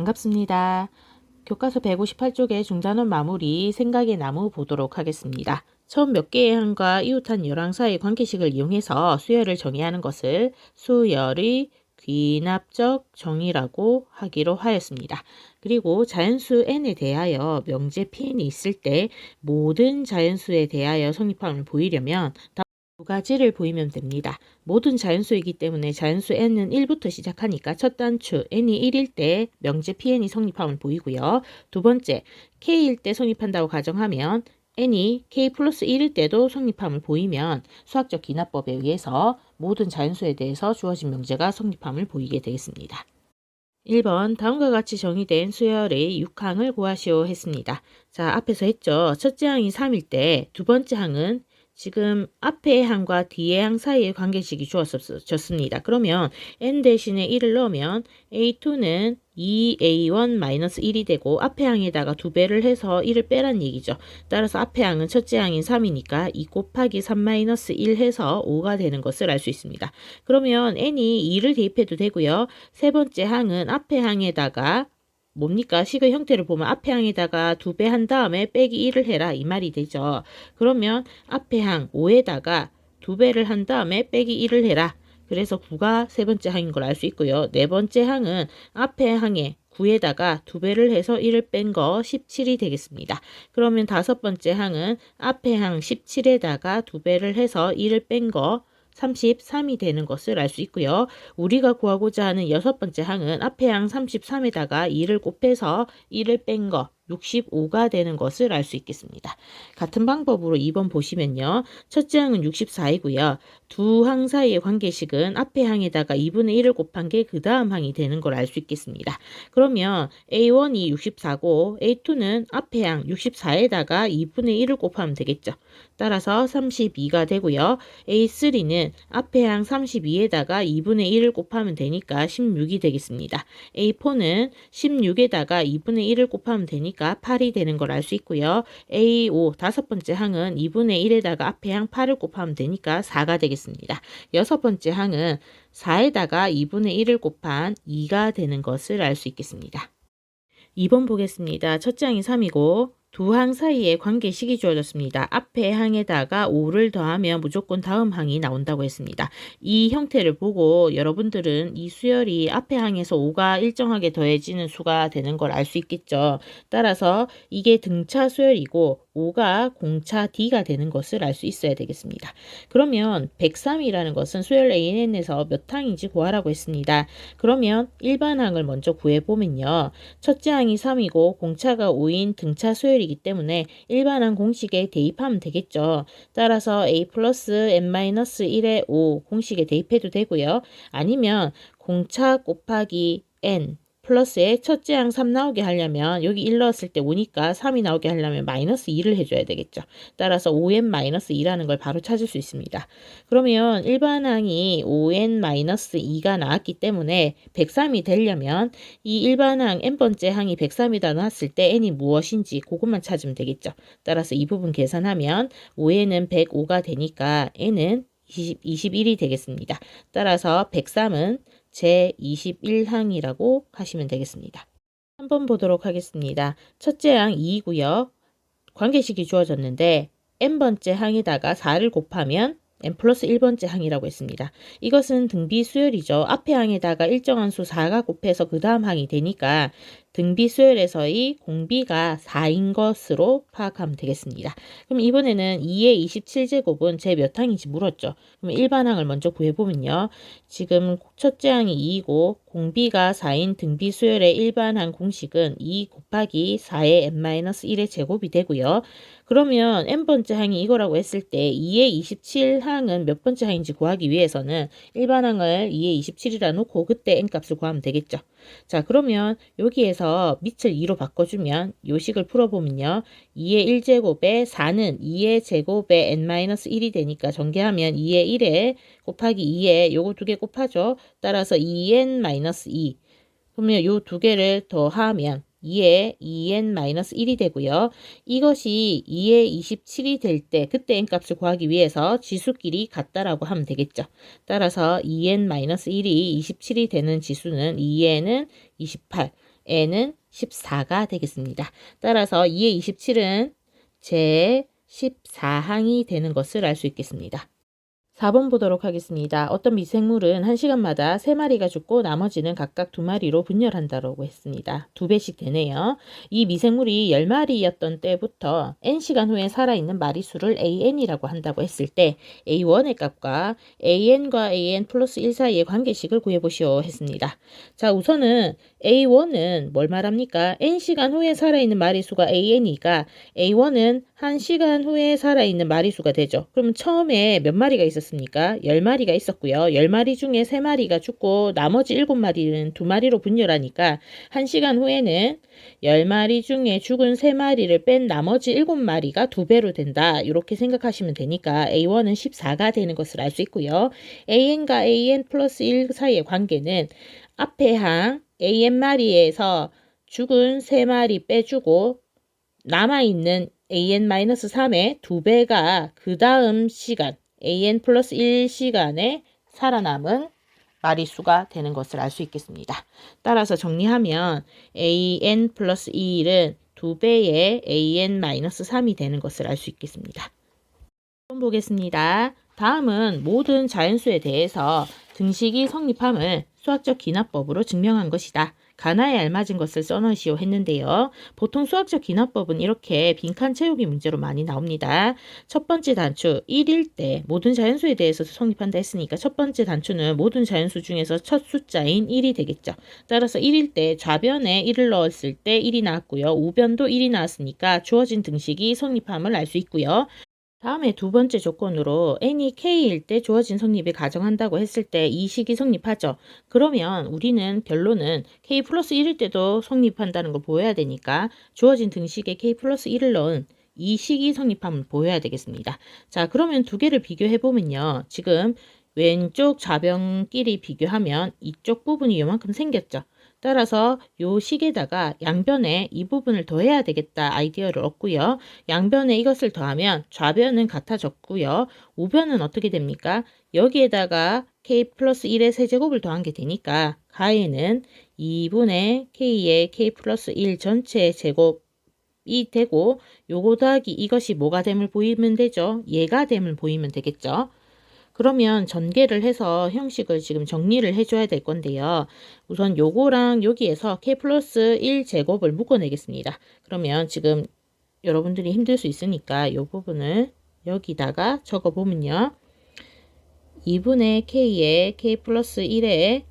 반갑습니다. 교과서 158쪽의 중단원 마무리 생각의 나무 보도록 하겠습니다. 처음 몇 개의 항과 이웃한 열항 사이의 관계식을 이용해서 수열을 정의하는 것을 수열의 귀납적 정의라고 하기로 하였습니다. 그리고 자연수 n에 대하여 명제 pn이 있을 때 모든 자연수에 대하여 성립함을 보이려면 두 가지를 보이면 됩니다. 모든 자연수이기 때문에 자연수 n은 1부터 시작하니까 첫 단추 n이 1일 때 명제 pn이 성립함을 보이고요. 두 번째, k일 때 성립한다고 가정하면 n이 k 플러스 1일 때도 성립함을 보이면 수학적 기납법에 의해서 모든 자연수에 대해서 주어진 명제가 성립함을 보이게 되겠습니다. 1번 다음과 같이 정의된 수열의 6항을 구하시오 했습니다. 자, 앞에서 했죠. 첫째 항이 3일 때 두 번째 항은 지금 앞의 항과 뒤의 항 사이의 관계식이 주어졌습니다. 그러면 n 대신에 1을 넣으면 a2는 2a1-1이 되고 앞의 항에다가 2배를 해서 1을 빼란 얘기죠. 따라서 앞의 항은 첫째 항인 3이니까 2 곱하기 3-1 해서 5가 되는 것을 알 수 있습니다. 그러면 n이 2를 대입해도 되고요. 세 번째 항은 앞의 항에다가 뭡니까? 식의 형태를 보면 앞의 항에다가 2배 한 다음에 빼기 1을 해라 이 말이 되죠. 그러면 앞의 항 5에다가 2배를 한 다음에 빼기 1을 해라. 그래서 9가 세 번째 항인 걸 알 수 있고요. 네 번째 항은 앞의 항에 9에다가 2배를 해서 1을 뺀 거 17이 되겠습니다. 그러면 다섯 번째 항은 앞의 항 17에다가 2배를 해서 1을 뺀 거 33이 되는 것을 알 수 있고요. 우리가 구하고자 하는 여섯 번째 항은 앞의 항 33에다가 2를 곱해서 1을 뺀 거 65가 되는 것을 알 수 있겠습니다. 같은 방법으로 2번 보시면요. 첫째 항은 64이고요. 두 항 사이의 관계식은 앞의 항에다가 2분의 1을 곱한 게 그 다음 항이 되는 걸 알 수 있겠습니다. 그러면 A1이 64고 A2는 앞의 항 64에다가 2분의 1을 곱하면 되겠죠. 따라서 32가 되고요. A3는 앞의 항 32에다가 2분의 1을 곱하면 되니까 16이 되겠습니다. A4는 16에다가 2분의 1을 곱하면 되니까 8이 되는 걸 알 수 있고요. A5 다섯 번째 항은 2분의 1에다가 앞의 항 8을 곱하면 되니까 4가 되겠습니다. 여섯 번째 항은 4에다가 2분의 1을 곱한 2가 되는 것을 알 수 있겠습니다. 2번 보겠습니다. 첫째 항이 3이고 두 항 사이에 관계식이 주어졌습니다. 앞에 항에다가 5를 더하면 무조건 다음 항이 나온다고 했습니다. 이 형태를 보고 여러분들은 이 수열이 앞에 항에서 5가 일정하게 더해지는 수가 되는 걸 알 수 있겠죠. 따라서 이게 등차 수열이고 5가 공차 D가 되는 것을 알 수 있어야 되겠습니다. 그러면 103이라는 것은 수열 ANN에서 몇 항인지 구하라고 했습니다. 그러면 일반 항을 먼저 구해보면요. 첫째 항이 3이고 공차가 5인 등차 수열이기 때문에 일반항 공식에 대입하면 되겠죠. 따라서 A 플러스 N-1의 5 공식에 대입해도 되고요. 아니면 공차 곱하기 N 플러스에 첫째 항 3 나오게 하려면 여기 1 넣었을 때 5니까 3이 나오게 하려면 마이너스 2를 해줘야 되겠죠. 따라서 5n-2라는 걸 바로 찾을 수 있습니다. 그러면 일반항이 5n-2가 나왔기 때문에 103이 되려면 이 일반항 n번째 항이 103이다 나왔을 때 n이 무엇인지 그것만 찾으면 되겠죠. 따라서 이 부분 계산하면 5n은 105가 되니까 n은 21이 되겠습니다. 따라서 103은 제21항이라고 하시면 되겠습니다. 한번 보도록 하겠습니다. 첫째 항 2이고요. 관계식이 주어졌는데 n번째 항에다가 4를 곱하면 n 플러스 1번째 항이라고 했습니다. 이것은 등비 수열이죠. 앞의 항에다가 일정한 수 4가 곱해서 그 다음 항이 되니까 등비 수열에서의 공비가 4인 것으로 파악하면 되겠습니다. 그럼 이번에는 2의 27제곱은 제 몇 항인지 물었죠. 그럼 일반 항을 먼저 구해보면요. 지금 첫째 항이 2이고 공비가 4인 등비 수열의 일반 항 공식은 2 곱하기 4의 n-1의 제곱이 되고요. 그러면 n번째 항이 이거라고 했을 때 2의 27항은 몇 번째 항인지 구하기 위해서는 일반 항을 2의 27이라 놓고 그때 n값을 구하면 되겠죠. 자, 그러면 여기에서 밑을 2로 바꿔주면 요 식을 풀어보면요. 2의 1제곱에 4는 2의 제곱에 n-1이 되니까 전개하면 2의 1에 곱하기 2에 요거 두 개 곱하죠. 따라서 2n-2 그러면 요 두 개를 더하면 2에 2n-1이 되고요. 이것이 2에 27이 될 때 그때 n값을 구하기 위해서 지수끼리 같다라고 하면 되겠죠. 따라서 2n-1이 27이 되는 지수는 2n은 28, n은 14가 되겠습니다. 따라서 2의 27은 제 14항이 되는 것을 알 수 있겠습니다. 4번 보도록 하겠습니다. 어떤 미생물은 1시간마다 3마리가 죽고 나머지는 각각 2마리로 분열한다고 했습니다. 2배씩 되네요. 이 미생물이 10마리였던 때부터 n시간 후에 살아있는 마리수를 an이라고 한다고 했을 때 a1의 값과 an과 an 플러스 1 사이의 관계식을 구해보시오 했습니다. 자, 우선은 a1은 뭘 말합니까? n시간 후에 살아있는 마리수가 an이니까 a1은 1시간 후에 살아있는 마리수가 되죠. 그러면 처음에 몇 마리가 있었습니까? 10마리가 있었고요. 10마리 중에 3마리가 죽고 나머지 7마리는 2마리로 분열하니까 1시간 후에는 10마리 중에 죽은 3마리를 뺀 나머지 7마리가 2배로 된다. 이렇게 생각하시면 되니까 A1은 14가 되는 것을 알 수 있고요. AN과 AN 플러스 1 사이의 관계는 앞에 항 AN마리에서 죽은 3마리 빼주고 남아있는 AN-3의 2배가 그 다음 시간 AN 플러스 1시간에 살아남은 마리수가 되는 것을 알 수 있겠습니다. 따라서 정리하면 AN 플러스 1은 2배의 AN-3이 되는 것을 알 수 있겠습니다. 보겠습니다. 다음은 모든 자연수에 대해서 등식이 성립함을 수학적 기납법으로 증명한 것이다. 가나에 알맞은 것을 써넣으시오 했는데요. 보통 수학적 기납법은 이렇게 빈칸 채우기 문제로 많이 나옵니다. 첫 번째 단추 1일 때 모든 자연수에 대해서 성립한다 했으니까 첫 번째 단추는 모든 자연수 중에서 첫 숫자인 1이 되겠죠. 따라서 1일 때 좌변에 1을 넣었을 때 1이 나왔고요. 우변도 1이 나왔으니까 주어진 등식이 성립함을 알 수 있고요. 다음에 두 번째 조건으로 n이 k일 때 주어진 성립을 가정한다고 했을 때 이 식이 성립하죠. 그러면 우리는 결론은 k 플러스 1일 때도 성립한다는 걸 보여야 되니까 주어진 등식에 k 플러스 1을 넣은 이 식이 성립함을 보여야 되겠습니다. 자, 그러면 두 개를 비교해 보면요. 지금 왼쪽 좌변끼리 비교하면 이쪽 부분이 요만큼 생겼죠. 따라서 요 식에다가 양변에 이 부분을 더해야 되겠다 아이디어를 얻고요. 양변에 이것을 더하면 좌변은 같아졌고요. 우변은 어떻게 됩니까? 여기에다가 k 플러스 1의 세제곱을 더한 게 되니까 가에는 2분의 k의 k 플러스 1 전체의 제곱이 되고 요거 더하기 이것이 뭐가 됨을 보이면 되죠? 얘가 됨을 보이면 되겠죠? 그러면 전개를 해서 형식을 지금 정리를 해줘야 될 건데요. 우선 요거랑 여기에서 k 플러스 1 제곱을 묶어내겠습니다. 그러면 지금 여러분들이 힘들 수 있으니까 요 부분을 여기다가 적어보면요. 2분의 k의 k 플러스 1의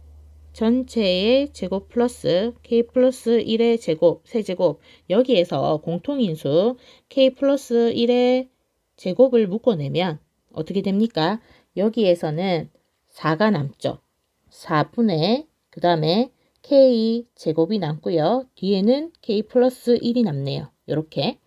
전체의 제곱 플러스 k 플러스 1의 제곱, 세제곱 여기에서 공통인수 k 플러스 1의 제곱을 묶어내면 어떻게 됩니까? 여기에서는 4가 남죠. 4분의 그 다음에 k 제곱이 남고요. 뒤에는 k 플러스 1이 남네요. 이렇게.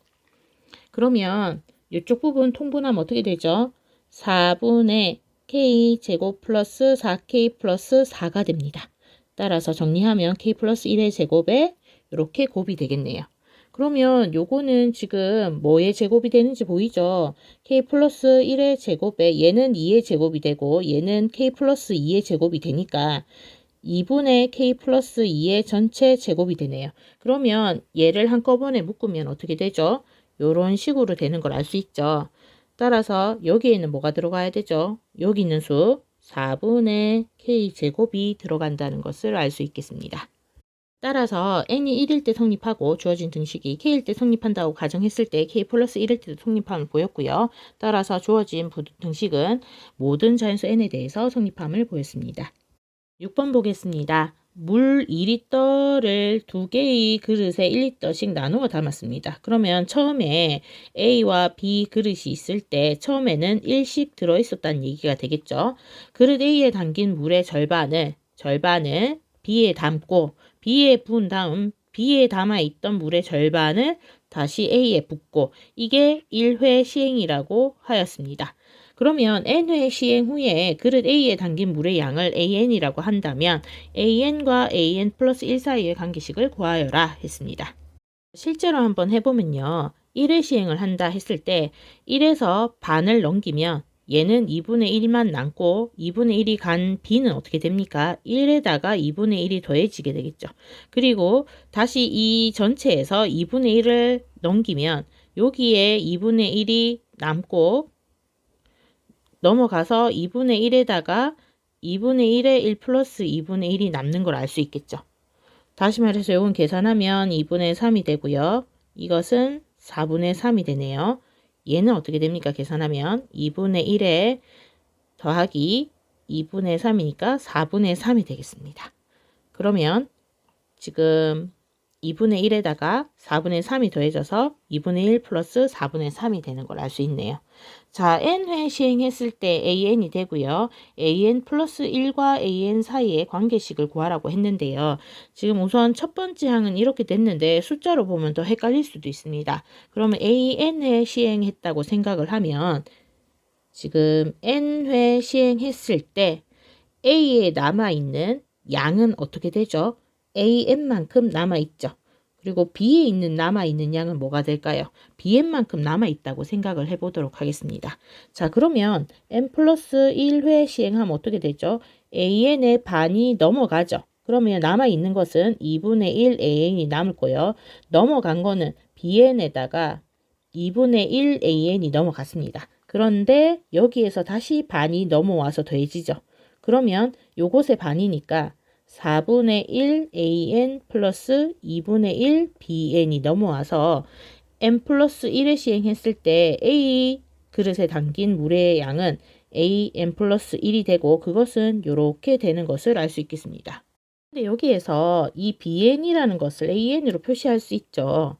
그러면 이쪽 부분 통분하면 어떻게 되죠? 4분의 k 제곱 플러스 4k 플러스 4가 됩니다. 따라서 정리하면 k 플러스 1의 제곱에 이렇게 곱이 되겠네요. 그러면 요거는 지금 뭐의 제곱이 되는지 보이죠? k 플러스 1의 제곱에 얘는 2의 제곱이 되고 얘는 k 플러스 2의 제곱이 되니까 2분의 k 플러스 2의 전체 제곱이 되네요. 그러면 얘를 한꺼번에 묶으면 어떻게 되죠? 요런 식으로 되는 걸 알 수 있죠. 따라서 여기에는 뭐가 들어가야 되죠? 여기 있는 수 4분의 k 제곱이 들어간다는 것을 알 수 있겠습니다. 따라서 n이 1일 때 성립하고 주어진 등식이 k일 때 성립한다고 가정했을 때 k 플러스 1일 때도 성립함을 보였고요. 따라서 주어진 등식은 모든 자연수 n에 대해서 성립함을 보였습니다. 6번 보겠습니다. 물 2리터를 2개의 그릇에 1리터씩 나누어 담았습니다. 그러면 처음에 A와 B 그릇이 있을 때 처음에는 1씩 들어있었다는 얘기가 되겠죠. 그릇 A에 담긴 물의 절반을 B에 담고 B에 부은 다음 B에 담아있던 물의 절반을 다시 A에 붓고 이게 1회 시행이라고 하였습니다. 그러면 n회 시행 후에 그릇 A에 담긴 물의 양을 AN이라고 한다면 AN과 AN 플러스 1 사이의 관계식을 구하여라 했습니다. 실제로 한번 해보면요. 1회 시행을 한다 했을 때 1에서 반을 넘기면 얘는 2분의 1만 남고 2분의 1이 간 b는 어떻게 됩니까? 1에다가 2분의 1이 더해지게 되겠죠. 그리고 다시 이 전체에서 2분의 1을 넘기면 여기에 2분의 1이 남고 넘어가서 2분의 1에다가 2분의 1에 1 플러스 2분의 1이 남는 걸 알 수 있겠죠. 다시 말해서 이건 계산하면 2분의 3이 되고요. 이것은 4분의 3이 되네요. 얘는 어떻게 됩니까? 계산하면 2분의 1에 더하기 2분의 3이니까 4분의 3이 되겠습니다. 그러면 지금 2분의 1에다가 4분의 3이 더해져서 2분의 1 플러스 4분의 3이 되는 걸 알 수 있네요. 자, n회 시행했을 때 an이 되고요. an 플러스 1과 an 사이의 관계식을 구하라고 했는데요. 지금 우선 첫 번째 항은 이렇게 됐는데 숫자로 보면 더 헷갈릴 수도 있습니다. 그러면 an회 시행했다고 생각을 하면 지금 n회 시행했을 때 a에 남아있는 양은 어떻게 되죠? an만큼 남아있죠. 그리고 b에 있는 남아있는 양은 뭐가 될까요? bn만큼 남아있다고 생각을 해보도록 하겠습니다. 자, 그러면 n 플러스 1회 시행하면 어떻게 되죠? an의 반이 넘어가죠. 그러면 남아있는 것은 2분의 1 an이 남을 거예요. 넘어간 거는 bn에다가 2분의 1 an이 넘어갔습니다. 그런데 여기에서 다시 반이 넘어와서 더해지죠. 그러면 요것의 반이니까 4분의 1 an 플러스 2분의 1 bn이 넘어와서 n 플러스 1에 시행했을 때 a 그릇에 담긴 물의 양은 an 플러스 1이 되고 그것은 이렇게 되는 것을 알 수 있겠습니다. 근데 여기에서 이 bn이라는 것을 an으로 표시할 수 있죠.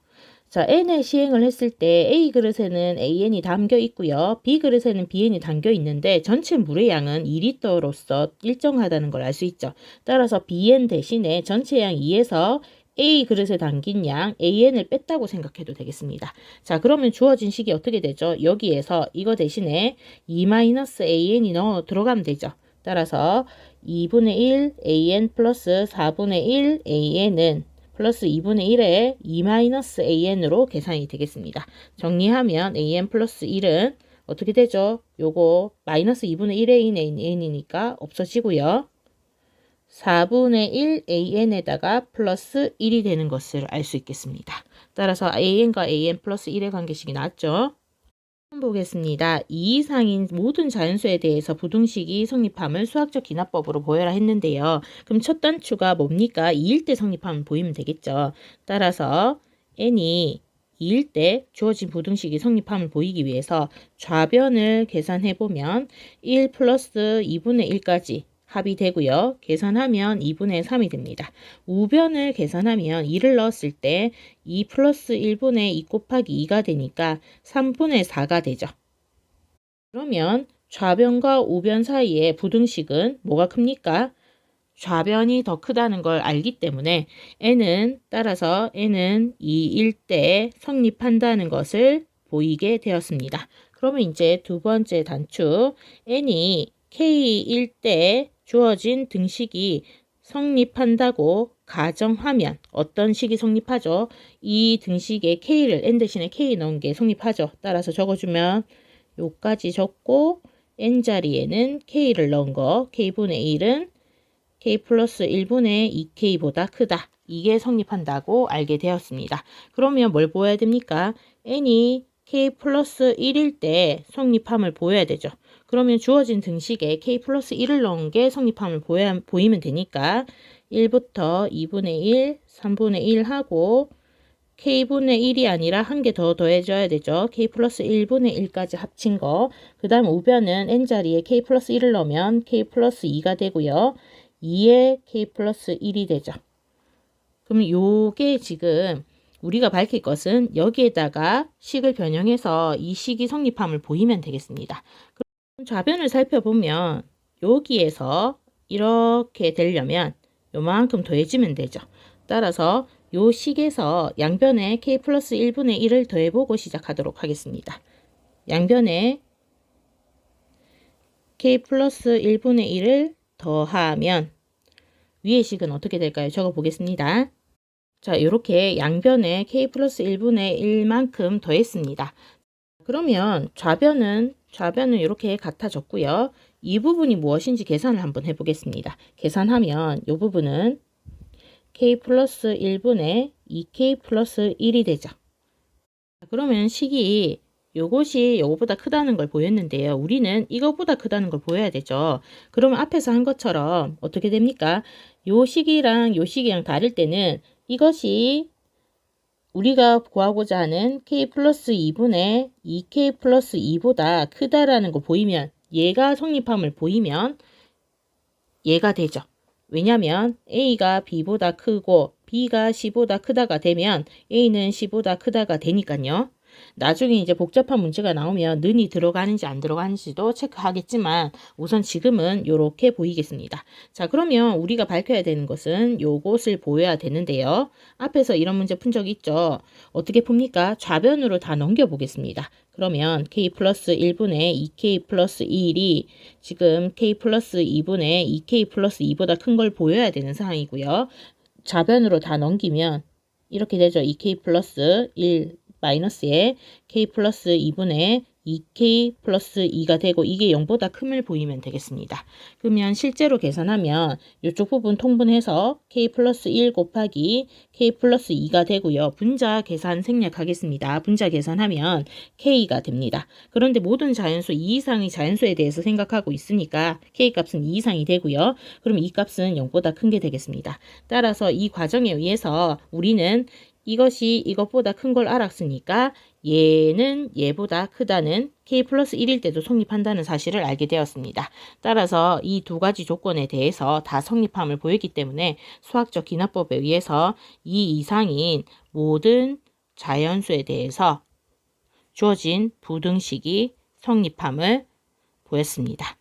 자, n의 시행을 했을 때 A 그릇에는 AN이 담겨 있고요. B 그릇에는 BN이 담겨 있는데 전체 물의 양은 2리터로서 일정하다는 걸 알 수 있죠. 따라서 BN 대신에 전체 양 2에서 A 그릇에 담긴 양 AN을 뺐다고 생각해도 되겠습니다. 자, 그러면 주어진 식이 어떻게 되죠? 여기에서 이거 대신에 2-AN이 넣어 들어가면 되죠. 따라서 2분의 1 AN 플러스 4분의 1 AN은 플러스 2분의 1에 2-AN으로 계산이 되겠습니다. 정리하면 AN 플러스 1은 어떻게 되죠? 요거 마이너스 2분의 1의 AN이니까 없어지고요. 4분의 1 AN에다가 플러스 1이 되는 것을 알 수 있겠습니다. 따라서 AN과 AN 플러스 1의 관계식이 나왔죠. 보겠습니다. 2 이상인 모든 자연수에 대해서 부등식이 성립함을 수학적 기납법으로 보여라 했는데요. 그럼 첫 단추가 뭡니까? 2일 때 성립하면 보이면 되겠죠. 따라서 n이 2일 때 주어진 부등식이 성립함을 보이기 위해서 좌변을 계산해보면 1 플러스 2분의 1까지 합이 되고요. 계산하면 2분의 3이 됩니다. 우변을 계산하면 2를 넣었을 때 2 플러스 1분의 2 곱하기 2가 되니까 3분의 4가 되죠. 그러면 좌변과 우변 사이의 부등식은 뭐가 큽니까? 좌변이 더 크다는 걸 알기 때문에 따라서 n은 2일 때 성립한다는 것을 보이게 되었습니다. 그러면 이제 두 번째 단추 n이 k일 때 주어진 등식이 성립한다고 가정하면 어떤 식이 성립하죠? 이 등식에 k를 n 대신에 k 넣은 게 성립하죠. 따라서 적어주면 요까지 적고 n 자리에는 k를 넣은 거 k분의 1은 k 플러스 1분의 2k보다 크다. 이게 성립한다고 알게 되었습니다. 그러면 뭘 보여야 됩니까? n이 k 플러스 1일 때 성립함을 보여야 되죠. 그러면 주어진 등식에 k 플러스 1을 넣은 게 성립함을 보이면 되니까 1부터 2분의 1, 3분의 1 하고 k분의 1이 아니라 한 개 더 더해줘야 되죠. k 플러스 1분의 1까지 합친 거. 그 다음 우변은 n자리에 k 플러스 1을 넣으면 k 플러스 2가 되고요. 2에 k 플러스 1이 되죠. 그럼 요게 지금 우리가 밝힐 것은 여기에다가 식을 변형해서 이 식이 성립함을 보이면 되겠습니다. 그럼 좌변을 살펴보면 여기에서 이렇게 되려면 요만큼 더해지면 되죠. 따라서 요 식에서 양변에 k 플러스 1분의 1을 더해보고 시작하도록 하겠습니다. 양변에 k 플러스 1분의 1을 더하면 위의 식은 어떻게 될까요? 적어 보겠습니다. 자, 이렇게 양변에 k 플러스 1분의 1만큼 더했습니다. 그러면 좌변은 이렇게 같아졌고요. 이 부분이 무엇인지 계산을 한번 해보겠습니다. 계산하면 이 부분은 k 플러스 1분의 2k 플러스 1이 되죠. 그러면 식이 요것이 요거보다 크다는 걸 보였는데요. 우리는 이거보다 크다는 걸 보여야 되죠. 그러면 앞에서 한 것처럼 어떻게 됩니까? 요 식이랑 요 식이랑 다를 때는 이것이 우리가 구하고자 하는 k 플러스 2분의 2k 플러스 2보다 크다라는 거 보이면, 얘가 성립함을 보이면 얘가 되죠. 왜냐면 A가 B보다 크고 B가 C보다 크다가 되면 A는 C보다 크다가 되니까요. 나중에 이제 복잡한 문제가 나오면 는이 들어가는지 안 들어가는지도 체크하겠지만 우선 지금은 이렇게 보이겠습니다. 자, 그러면 우리가 밝혀야 되는 것은 요것을 보여야 되는데요. 앞에서 이런 문제 푼 적 있죠. 어떻게 풉니까? 좌변으로 다 넘겨보겠습니다. 그러면 k 플러스 1분의 2k 플러스 1이 지금 k 플러스 2분의 2k 플러스 2보다 큰 걸 보여야 되는 상황이고요. 좌변으로 다 넘기면 이렇게 되죠. 2k 플러스 1 마이너스에 k 플러스 2분의 2k 플러스 2가 되고 이게 0보다 큼을 보이면 되겠습니다. 그러면 실제로 계산하면 이쪽 부분 통분해서 k 플러스 1 곱하기 k 플러스 2가 되고요. 분자 계산 생략하겠습니다. 분자 계산하면 k가 됩니다. 그런데 모든 자연수 2 이상의 자연수에 대해서 생각하고 있으니까 k 값은 2 이상이 되고요. 그럼 이 값은 0보다 큰 게 되겠습니다. 따라서 이 과정에 의해서 우리는 이것이 이것보다 큰 걸 알았으니까 얘는 얘보다 크다는 k 플러스 1일 때도 성립한다는 사실을 알게 되었습니다. 따라서 이 두 가지 조건에 대해서 다 성립함을 보였기 때문에 수학적 기납법에 의해서 이 이상인 모든 자연수에 대해서 주어진 부등식이 성립함을 보였습니다.